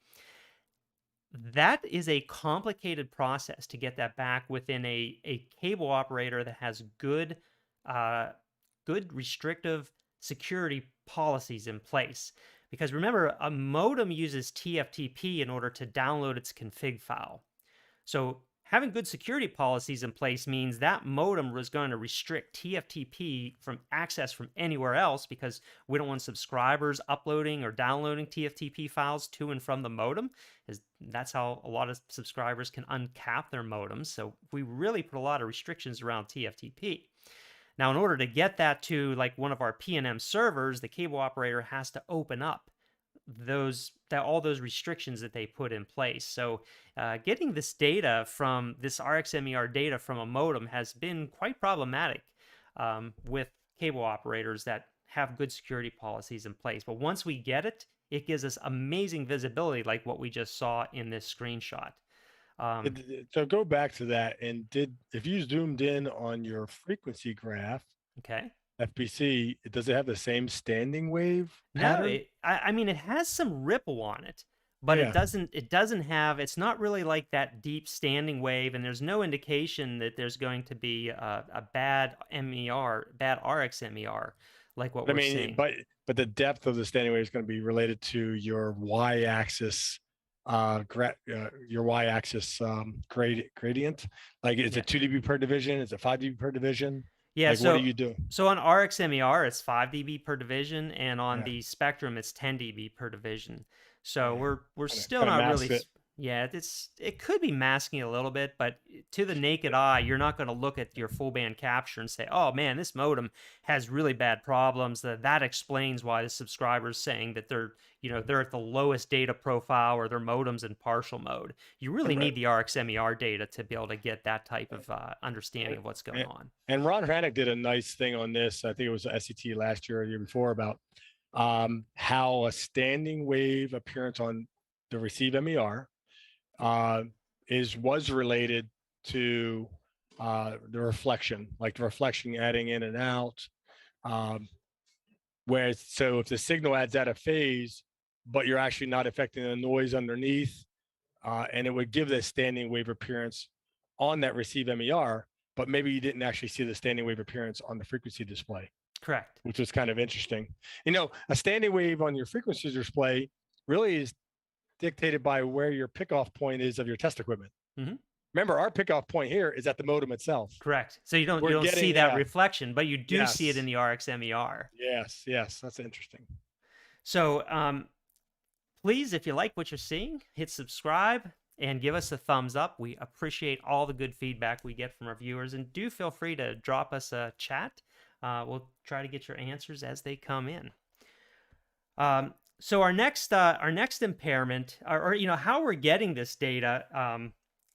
That is a complicated process to get that back within a cable operator that has good good restrictive security policies in place. Because remember, a modem uses TFTP in order to download its config file. So having good security policies in place means that modem was going to restrict TFTP from access from anywhere else, because we don't want subscribers uploading or downloading TFTP files to and from the modem, is that's how a lot of subscribers can uncap their modems. So we really put a lot of restrictions around TFTP. Now, in order to get that to like one of our PNM servers, the cable operator has to open up all those restrictions that they put in place. So getting this data from this RxMER data from a modem has been quite problematic with cable operators that have good security policies in place. But once we get it, it gives us amazing visibility, like what we just saw in this screenshot. So go back to that, and if you zoomed in on your frequency graph, Okay. FBC, does it have the same standing wave No, pattern? I mean, it has some ripple on it, but Yeah. it doesn't have, it's not really like that deep standing wave, and there's no indication that there's going to be a bad bad RxMER like what I we're mean, seeing. but the depth of the standing wave is going to be related to your y-axis, your y-axis gradient. Like, is Yeah. it 2 dB per division? Is it 5 dB per division? Yeah, Like, what are you doing? so on RxMER it's 5 dB per division, and on Yeah, the Spectrum it's 10 dB per division. So yeah. we're Kind of still kind of not masks really it. yeah, it could be masking a little bit, but to the naked eye, you're not going to look at your full band capture and say, "Oh man, this modem has really bad problems." That explains why the subscriber's saying that they're at the lowest data profile, or their modem's in partial mode. You really Right. need the RxMER data to be able to get that type of understanding And, of what's going and on. and Ron Hranick did a nice thing on this. I think it was SET last year or the year before, about how a standing wave appearance on the receive MER uh, was related to the reflection, like the reflection adding in and out. Um, Whereas, so if the signal adds out of phase, but you're actually not affecting the noise underneath, and it would give the standing wave appearance on that receive MER, but maybe you didn't actually see the standing wave appearance on the frequency display, Correct. which was kind of interesting. A standing wave on your frequency display really is dictated by where your pickoff point is of your test equipment. Hmm. Remember, our pickoff point here is at the modem itself. Correct. So you We're don't see getting, that yeah, reflection, but you do see it in yes, the RxMER. yes, that's interesting. So please, if you like what you're seeing, hit subscribe and give us a thumbs up. We appreciate all the good feedback we get from our viewers, and do feel free to drop us a chat. We'll try to get your answers as they come in. So our next impairment, or how we're getting this data,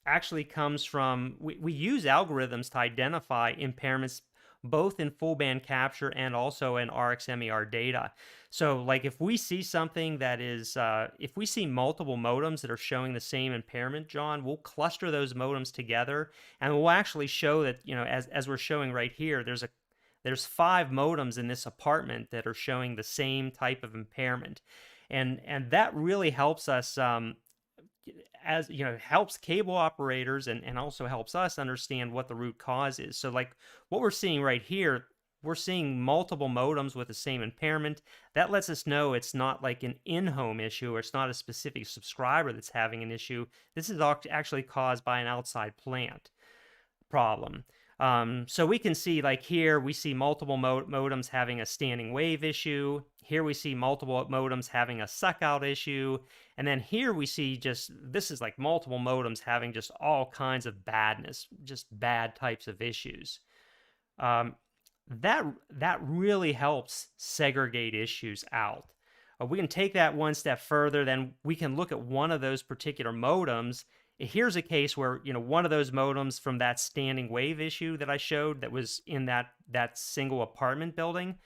actually comes from, we use algorithms to identify impairments both in full band capture and also in RxMER data. So like if we see something that is if we see multiple modems that are showing the same impairment, John, we'll cluster those modems together, and we'll actually show that, as we're showing right here, there's 5 modems in this apartment that are showing the same type of impairment. And that really helps us, helps cable operators, and also helps us understand what the root cause is. So like what we're seeing right here, we're seeing multiple modems with the same impairment. That lets us know it's not like an in-home issue, or it's not a specific subscriber that's having an issue. This is actually caused by an outside plant problem. So we can see, like here, we see multiple modems having a standing wave issue. Here we see multiple modems having a suckout issue. And then here we see this is like multiple modems having just all kinds of badness, just bad types of issues. That really helps segregate issues out. We can take that one step further. Then we can look at one of those particular modems. Here's a case where one of those modems from that standing wave issue that I showed, that was in that single apartment building.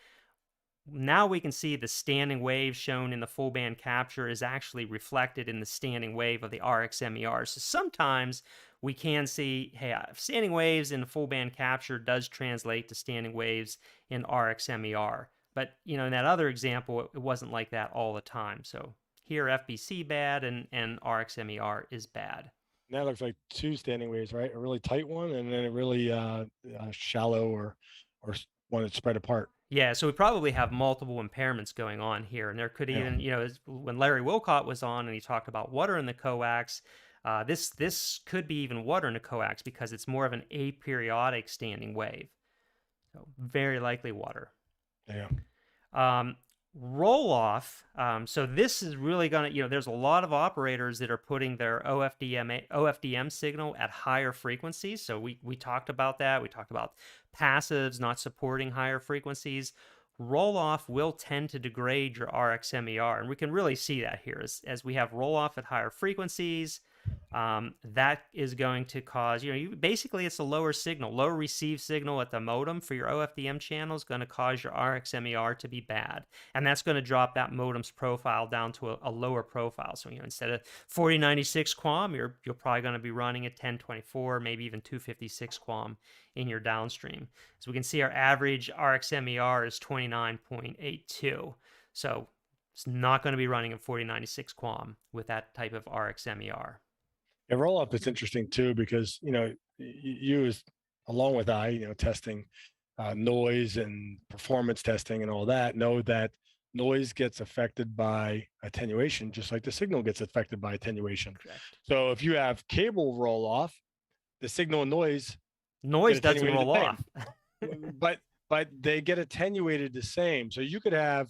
Now we can see the standing wave shown in the full band capture is actually reflected in the standing wave of the RxMER. So sometimes we can see, hey, standing waves in the full band capture does translate to standing waves in RxMER. But in that other example, it wasn't like that all the time. So here FBC bad, and RxMER is bad. That looks like 2 standing waves, right? A really tight one, and then a really shallow or one that's spread apart. Yeah, so we probably have multiple impairments going on here, and there could Yeah. even, when Larry Wilcott was on and he talked about water in the coax, this could be even water in the coax because it's more of an aperiodic standing wave, so very likely water. Yeah. Um, Roll off. So this is really going to, there's a lot of operators that are putting their OFDM signal at higher frequencies. So we talked about that. We talked about passives not supporting higher frequencies. Roll off will tend to degrade your RxMER, and we can really see that here as we have roll off at higher frequencies. That is going to cause, basically it's a lower signal, lower received signal at the modem for your OFDM channel is going to cause your RxMER to be bad. And that's going to drop that modem's profile down to a lower profile. So, instead of 4096 QAM, you're probably going to be running at 1024, maybe even 256 QAM in your downstream. So we can see our average RxMER is 29.82. So it's not going to be running at 4096 QAM with that type of RxMER. Yeah, roll up is interesting too because you as along with testing noise and performance testing and all that, know that noise gets affected by attenuation just like the signal gets affected by attenuation. Correct. So if you have cable roll off, the signal and noise doesn't roll off. but they get attenuated the same. So you could have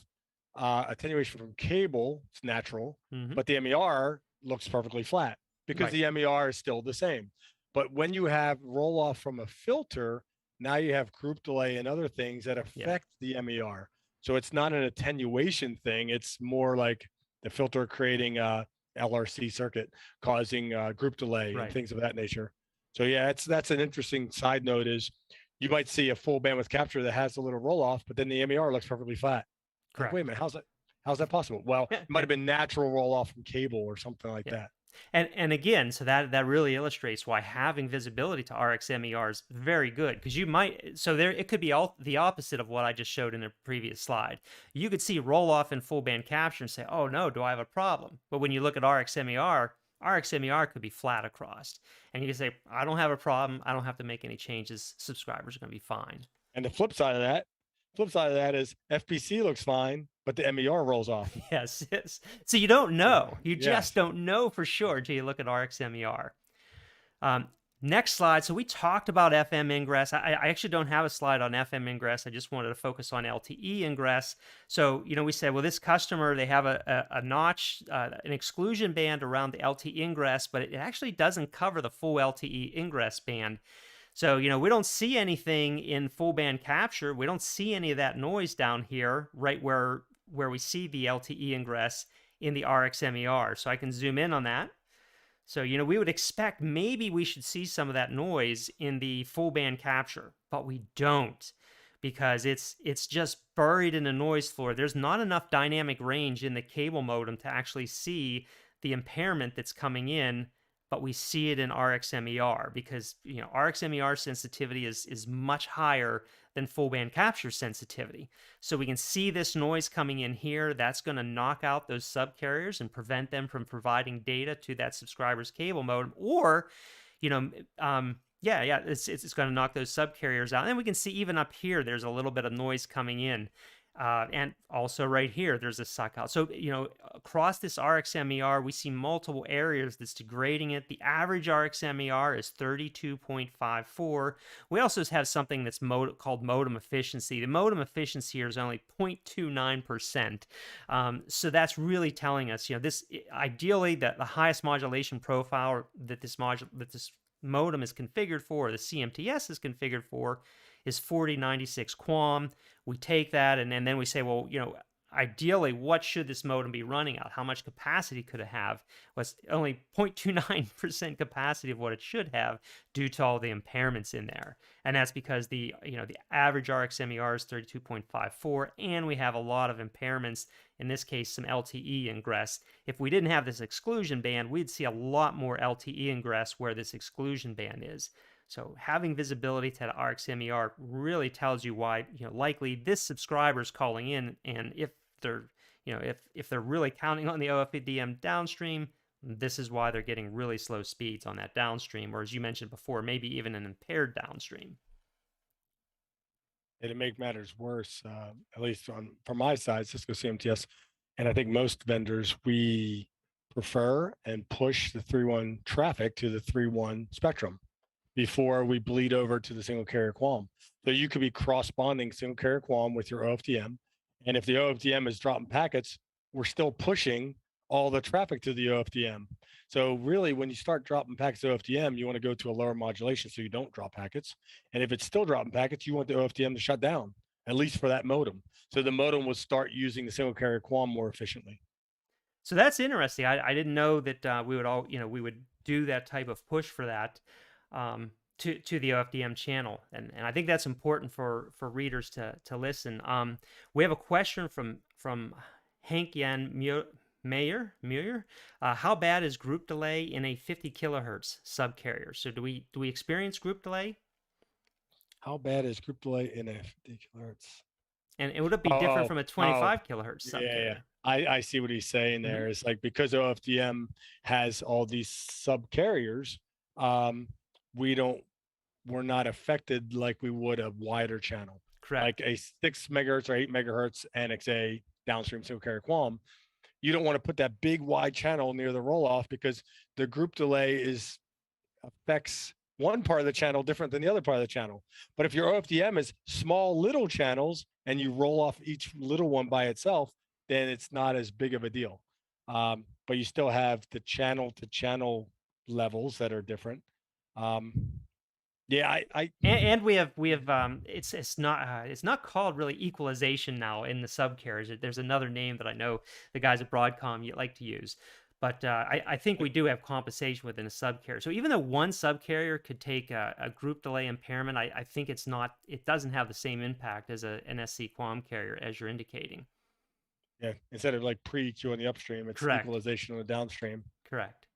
attenuation from cable, it's natural, but the MER looks perfectly flat because the MER is still the same. But when you have roll off from a filter, now you have group delay and other things that affect the MER. So it's not an attenuation thing. It's more like the filter creating a LRC circuit causing group delay and things of that nature. So yeah, that's an interesting side note is you might see a full bandwidth capture that has a little roll off, but then the MER looks perfectly flat. Correct. Like, wait a minute, how's that possible? Well, it might have been natural roll off from cable or something like that. And again, so that really illustrates why having visibility to RxMER is very good because it could be all the opposite of what I just showed in the previous slide. You could see roll off in full band capture and say, oh no, do I have a problem? But when you look at RxMER could be flat across, and you can say, I don't have a problem. I don't have to make any changes. Subscribers are going to be fine. And the flip side of that is FPC looks fine, but the MER rolls off. Yes. So you don't know. You just don't know for sure until you look at RxMER. Next slide. So we talked about FM Ingress. I actually don't have a slide on FM Ingress. I just wanted to focus on LTE Ingress. So, we said, well, this customer, they have a notch, an exclusion band around the LTE Ingress, but it actually doesn't cover the full LTE Ingress band. So, we don't see anything in full band capture. We don't see any of that noise down here, right where we see the LTE Ingress in the RxMER. So I can zoom in on that. So, we would expect maybe we should see some of that noise in the full band capture, but we don't because it's just buried in the noise floor. There's not enough dynamic range in the cable modem to actually see the impairment that's coming in, but we see it in RxMER because, RxMER sensitivity is much higher than full band capture sensitivity. So we can see this noise coming in here. That's going to knock out those subcarriers and prevent them from providing data to that subscriber's cable modem. Or, it's going to knock those subcarriers out. And we can see even up here, there's a little bit of noise coming in. And also right here, there's a suckout. So, across this RxMER, we see multiple areas that's degrading it. The average RxMER is 32.54. We also have something that's called modem efficiency. The modem efficiency here is only 0.29%. So that's really telling us, this ideally the highest modulation profile that this modem is configured for, or the CMTS is configured for, is 4096 QAM. We take that and then we say, well, ideally, what should this modem be running at? How much capacity could it have? Well, it's only 0.29% capacity of what it should have due to all the impairments in there. And that's because the average RxMER is 32.54, and we have a lot of impairments, in this case, some LTE ingress. If we didn't have this exclusion band, we'd see a lot more LTE ingress where this exclusion band is. So having visibility to the RxMER really tells you why, likely this subscriber is calling in, and if they're, if they're really counting on the OFDM downstream, this is why they're getting really slow speeds on that downstream, or as you mentioned before, maybe even an impaired downstream. And to make matters worse, at least from my side, Cisco CMTS, and I think most vendors, we prefer and push the 3.1 traffic to the 3.1 spectrum before we bleed over to the single carrier QAM. So you could be cross bonding single carrier QAM with your OFDM. And if the OFDM is dropping packets, we're still pushing all the traffic to the OFDM. So really, when you start dropping packets to OFDM, you want to go to a lower modulation so you don't drop packets. And if it's still dropping packets, you want the OFDM to shut down, at least for that modem. So the modem will start using the single carrier QAM more efficiently. So that's interesting. I didn't know that we would all, we would do that type of push for that to the OFDM channel, and I think that's important for readers to listen. We have a question from Hank Yan Muir. How bad is group delay in a 50 kilohertz subcarrier? So do we experience group delay? How bad is group delay in a 50 kilohertz? And would it be different from a 25 kilohertz yeah, subcarrier? I see what he's saying there. It's like, because OFDM has all these subcarriers, we're not affected like we would a wider channel. Correct. Like a 6 megahertz or 8 megahertz NXA downstream single carrier QAM, you don't want to put that big wide channel near the roll off, because the group delay affects one part of the channel different than the other part of the channel. But if your OFDM is small little channels and you roll off each little one by itself, then it's not as big of a deal. But you still have the channel to channel levels that are different. Yeah, and we have it's not called really equalization now in the subcarriers. There's another name that I know the guys at Broadcom like to use, but I think we do have compensation within a subcarrier. So even though one subcarrier could take a group delay impairment, I think it doesn't have the same impact as an SC QAM carrier, as you're indicating. Yeah, instead of like pre-EQ on the upstream, it's Correct. equalization on the downstream. Correct.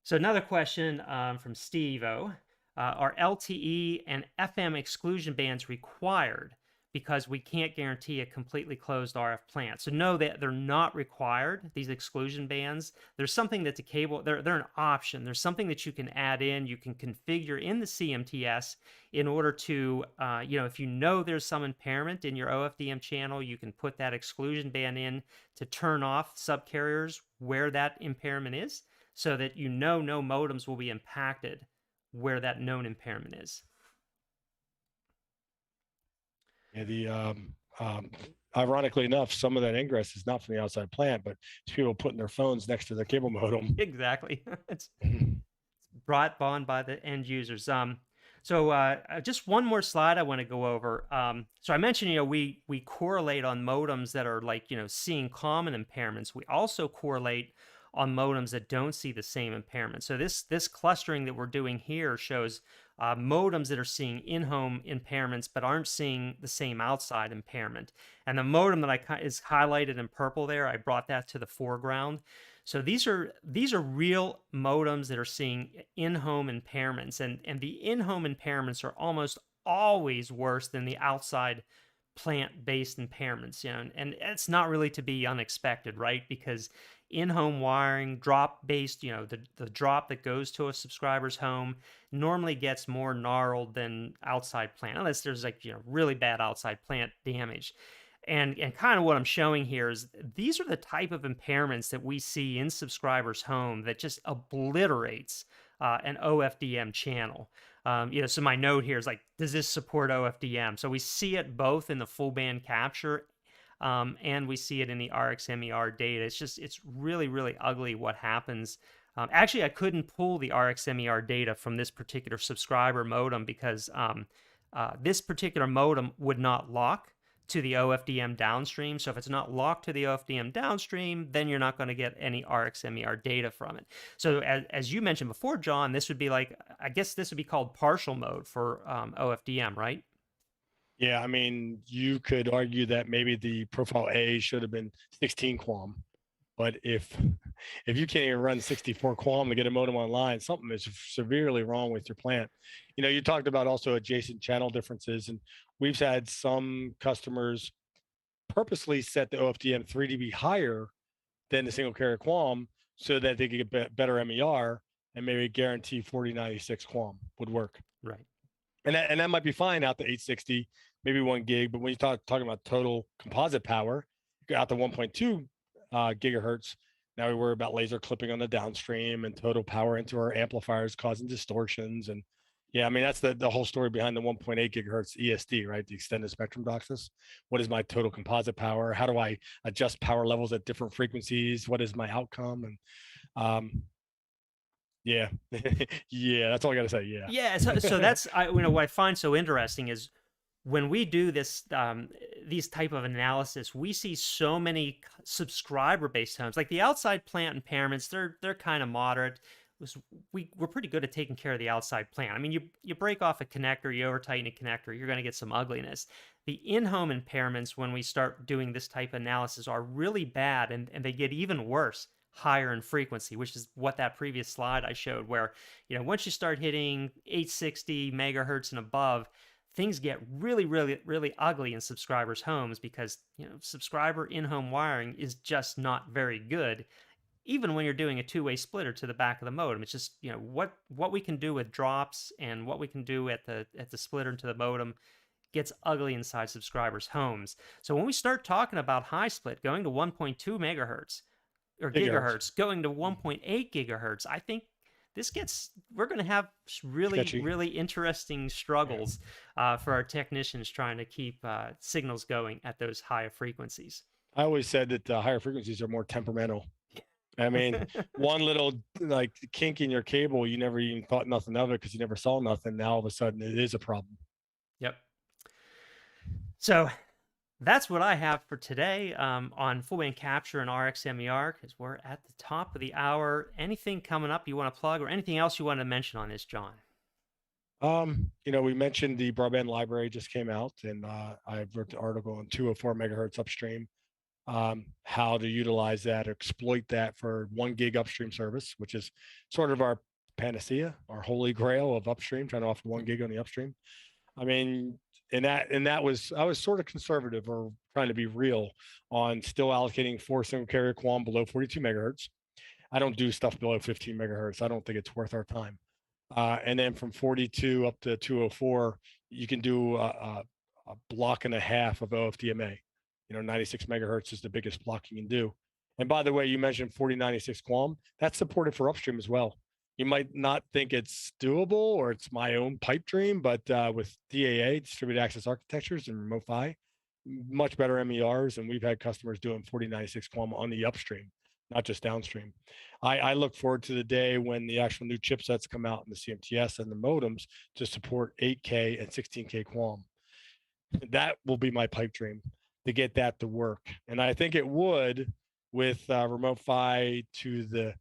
So another question from Steve O. Are LTE and FM exclusion bands required? Because we can't guarantee a completely closed RF plant. So no, they're not required, these exclusion bands. There's something that's a cable, they're an option. There's something that you can add in, you can configure in the CMTS in order to, if you know there's some impairment in your OFDM channel, you can put that exclusion band in to turn off subcarriers where that impairment is, so that no modems will be impacted where that known impairment is. Yeah, ironically enough, some of that ingress is not from the outside plant, but it's people putting their phones next to their cable modem. Exactly. It's brought on by the end users. So just one more slide I want to go over. So I mentioned, we correlate on modems that are like, seeing common impairments. We also correlate on modems that don't see the same impairment. So this clustering that we're doing here shows modems that are seeing in-home impairments but aren't seeing the same outside impairment. And the modem that is highlighted in purple there, I brought that to the foreground. So these are real modems that are seeing in-home impairments, and the in-home impairments are almost always worse than the outside plant-based impairments, and it's not really to be unexpected, right? Because in-home wiring, drop-based, the drop that goes to a subscriber's home normally gets more gnarled than outside plant, unless there's really bad outside plant damage. And kind of what I'm showing here is these are the type of impairments that we see in subscribers' home that just obliterates an OFDM channel. So my note here is like, does this support OFDM? So we see it both in the full band capture and we see it in the RxMER data. It's really, really ugly what happens. Actually, I couldn't pull the RxMER data from this particular subscriber modem because this particular modem would not lock to the OFDM downstream. So if it's not locked to the OFDM downstream, then you're not going to get any RxMER data from it. So as you mentioned before, John, this would be like, I guess this would be called partial mode for OFDM, right? Yeah, I mean, you could argue that maybe the profile A should have been 16 QAM, but if you can't even run 64 QAM to get a modem online, something is severely wrong with your plant. You talked about also adjacent channel differences, and we've had some customers purposely set the OFDM 3 dB higher than the single carrier QAM so that they could get better MER, and maybe guarantee 4096 QAM would work. Right. And that might be fine out to 860, maybe 1 gig. But when you talking about total composite power, you go out to 1.2 gigahertz. Now we worry about laser clipping on the downstream and total power into our amplifiers causing distortions. And yeah, I mean, that's the whole story behind the 1.8 gigahertz ESD, right? The extended spectrum DOCSIS. What is my total composite power? How do I adjust power levels at different frequencies? What is my outcome? And yeah, yeah, that's all I got to say. Yeah. Yeah, so that's what I find so interesting is when we do this these type of analysis, we see so many subscriber-based homes. Like the outside plant impairments, they're kind of moderate. We're pretty good at taking care of the outside plant. I mean, you break off a connector, you over tighten a connector, you're going to get some ugliness. The in-home impairments, when we start doing this type of analysis, are really bad, and they get even worse higher in frequency, which is what that previous slide I showed, where once you start hitting 860 megahertz and above, things get really, really, really ugly in subscribers' homes because subscriber in-home wiring is just not very good. Even when you're doing a two-way splitter to the back of the modem, it's just what we can do with drops and what we can do at the splitter into the modem gets ugly inside subscribers' homes. So when we start talking about high split going to 1.2 megahertz or gigahertz going to 1.8 gigahertz, I think we're going to have really, Sketchy. really interesting struggles for our technicians trying to keep signals going at those higher frequencies. I always said that the higher frequencies are more temperamental. I mean, one little like kink in your cable, you never even thought nothing of it because you never saw nothing. Now all of a sudden it is a problem. Yep. So that's what I have for today on full band capture and RxMER, because we're at the top of the hour. Anything coming up you want to plug or anything else you want to mention on this, John? We mentioned the broadband library just came out, and I wrote an article on 204 megahertz upstream, how to utilize that, exploit that for 1 gig upstream service, which is sort of our panacea, our holy grail of upstream, trying to offer 1 gig on the upstream. I mean, I was sort of conservative or trying to be real on still allocating 4 single carrier QAM below 42 megahertz. I don't do stuff below 15 megahertz. I don't think it's worth our time. And then from 42 up to 204, you can do a block and a half of OFDMA. 96 megahertz is the biggest block you can do. And by the way, you mentioned 4096 QAM. That's supported for upstream as well. You might not think it's doable or it's my own pipe dream, but with DAA, distributed access architectures, and remote PHY, much better MERs, and we've had customers doing 4096 QAM on the upstream, not just downstream. I look forward to the day when the actual new chipsets come out in the CMTS and the modems to support 8K and 16K QAM. That will be my pipe dream, to get that to work. And I think it would with remote PHY to the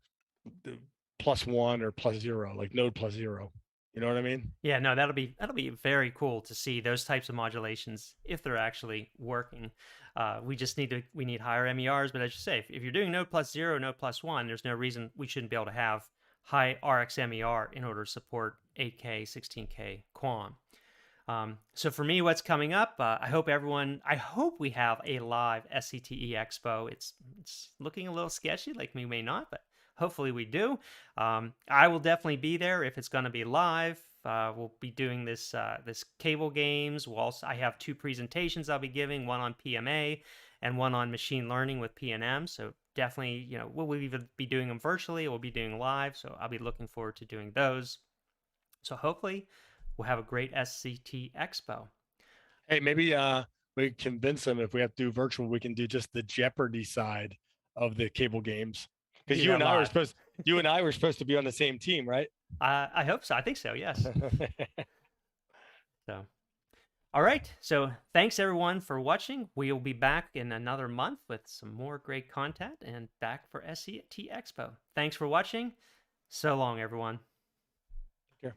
+1 or +0, like node +0. You know what I mean? Yeah, no, that'll be very cool to see those types of modulations if they're actually working. We need higher MERs, but as you say, if you're doing node +0, node +1, there's no reason we shouldn't be able to have high RxMER in order to support 8K, 16K QAM. So for me, what's coming up? I hope we have a live SCTE Expo. It's looking a little sketchy, like we may not, but hopefully we do. I will definitely be there if it's going to be live. We'll be doing this cable games. I have 2 presentations I'll be giving, one on PMA and one on machine learning with PNM. So definitely, we'll either be doing them virtually or we'll be doing live. So I'll be looking forward to doing those. So hopefully we'll have a great SCT Expo. Hey, maybe we convince them if we have to do virtual, we can do just the Jeopardy side of the cable games. Because you and I were supposed to be on the same team, right? I hope so. I think so. Yes. So, all right. So thanks everyone for watching. We will be back in another month with some more great content and back for SCT Expo. Thanks for watching. So long, everyone. Take care.